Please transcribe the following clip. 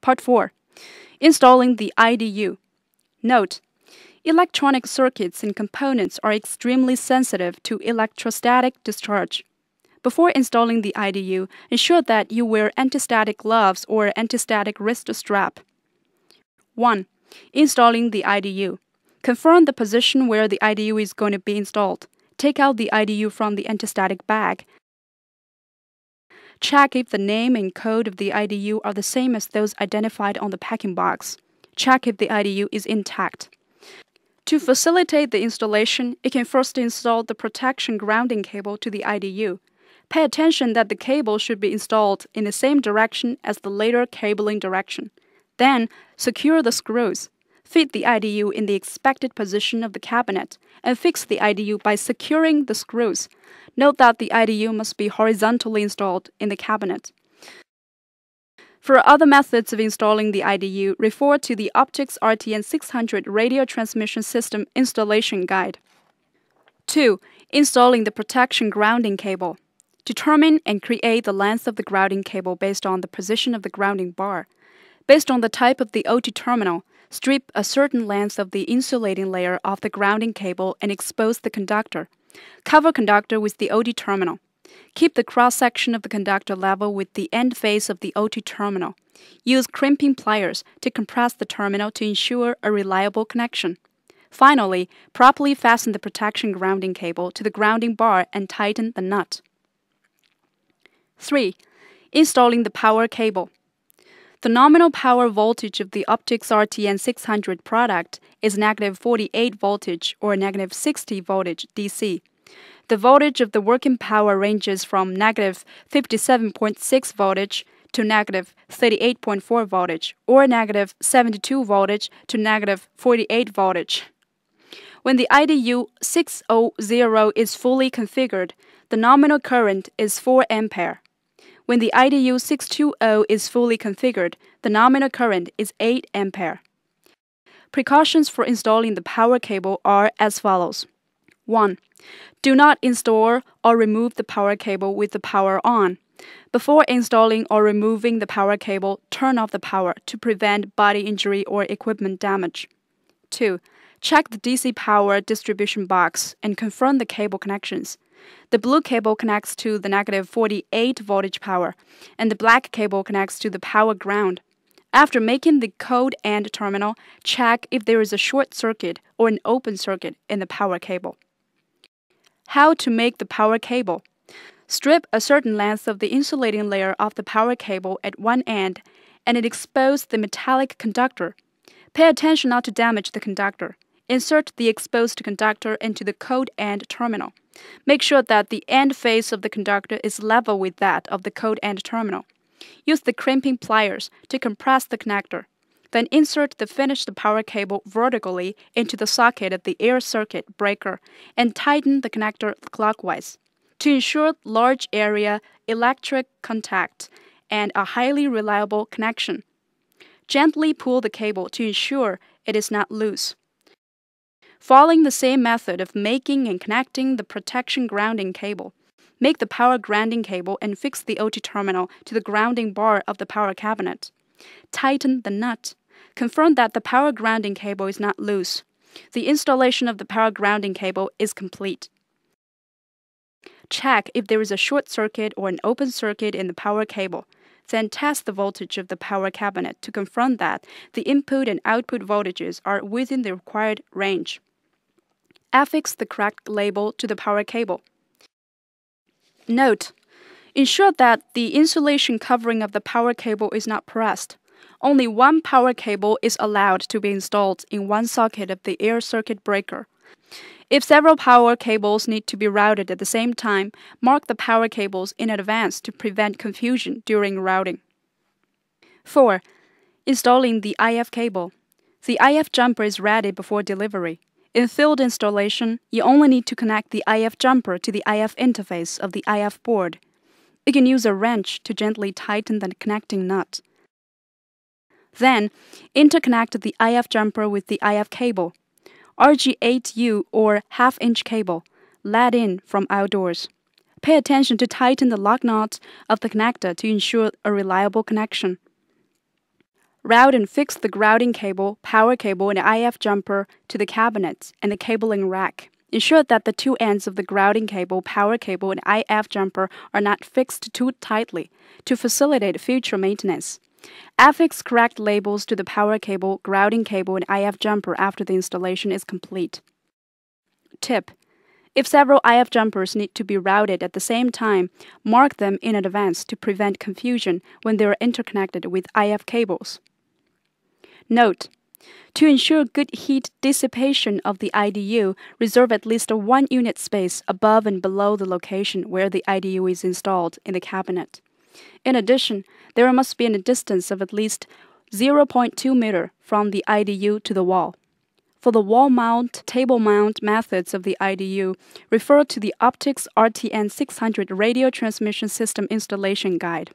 Part 4. Installing the IDU. Note: electronic circuits and components are extremely sensitive to electrostatic discharge. Before installing the IDU, ensure that you wear anti-static gloves or anti-static wrist strap. 1. Installing the IDU. Confirm the position where the IDU is going to be installed. Take out the IDU from the anti-static bag. Check if the name and code of the IDU are the same as those identified on the packing box. Check if the IDU is intact. To facilitate the installation, you can first install the protection grounding cable to the IDU. Pay attention that the cable should be installed in the same direction as the later cabling direction. Then, secure the screws. Fit the IDU in the expected position of the cabinet and fix the IDU by securing the screws. Note that the IDU must be horizontally installed in the cabinet. For other methods of installing the IDU, refer to the Optics RTN 600 Radio Transmission System Installation Guide. 2. Installing the protection grounding cable. Determine and create the length of the grounding cable based on the position of the grounding bar. Based on the type of the OT terminal, strip a certain length of the insulating layer off the grounding cable and expose the conductor. Cover conductor with the OT terminal. Keep the cross-section of the conductor level with the end face of the OT terminal. Use crimping pliers to compress the terminal to ensure a reliable connection. Finally, properly fasten the protection grounding cable to the grounding bar and tighten the nut. 3. Installing the power cable. The nominal power voltage of the Optics RTN 600 product is -48 voltage or -60 voltage DC. The voltage of the working power ranges from -57.6 voltage to -38.4 voltage or -72 voltage to -48 voltage. When the IDU 600 is fully configured, the nominal current is 4 ampere. When the IDU 620 is fully configured, the nominal current is 8 ampere. Precautions for installing the power cable are as follows. 1. Do not install or remove the power cable with the power on. Before installing or removing the power cable, turn off the power to prevent body injury or equipment damage. 2. Check the DC power distribution box and confirm the cable connections. The blue cable connects to the -48 voltage power, and the black cable connects to the power ground. After making the cold end terminal, check if there is a short circuit or an open circuit in the power cable. How to make the power cable. Strip a certain length of the insulating layer off the power cable at one end and expose the metallic conductor. Pay attention not to damage the conductor. Insert the exposed conductor into the cold end terminal. Make sure that the end face of the conductor is level with that of the cold end terminal. Use the crimping pliers to compress the connector. Then insert the finished power cable vertically into the socket of the air circuit breaker and tighten the connector clockwise. To ensure large area electric contact and a highly reliable connection, gently pull the cable to ensure it is not loose. Following the same method of making and connecting the protection grounding cable, make the power grounding cable and fix the OT terminal to the grounding bar of the power cabinet. Tighten the nut. Confirm that the power grounding cable is not loose. The installation of the power grounding cable is complete. Check if there is a short circuit or an open circuit in the power cable. Then test the voltage of the power cabinet to confirm that the input and output voltages are within the required range. Affix the correct label to the power cable. Note: ensure that the insulation covering of the power cable is not pressed. Only one power cable is allowed to be installed in one socket of the air circuit breaker. If several power cables need to be routed at the same time, mark the power cables in advance to prevent confusion during routing. 4. Installing the IF cable. The IF jumper is ready before delivery. In field installation, you only need to connect the IF jumper to the IF interface of the IF board. You can use a wrench to gently tighten the connecting nut. Then, interconnect the IF jumper with the IF cable. RG8U or half-inch cable, let in from outdoors. Pay attention to tighten the lock nut of the connector to ensure a reliable connection. Route and fix the grounding cable, power cable, and IF jumper to the cabinet and the cabling rack. Ensure that the two ends of the grounding cable, power cable, and IF jumper are not fixed too tightly to facilitate future maintenance. Affix correct labels to the power cable, grounding cable, and IF jumper after the installation is complete. Tip: if several IF jumpers need to be routed at the same time, mark them in advance to prevent confusion when they are interconnected with IF cables. Note: to ensure good heat dissipation of the IDU, reserve at least 1 unit space above and below the location where the IDU is installed in the cabinet. In addition, there must be a distance of at least 0.2 meter from the IDU to the wall. For the wall mount, table mount methods of the IDU, refer to the Optics RTN 600 Radio Transmission System Installation Guide.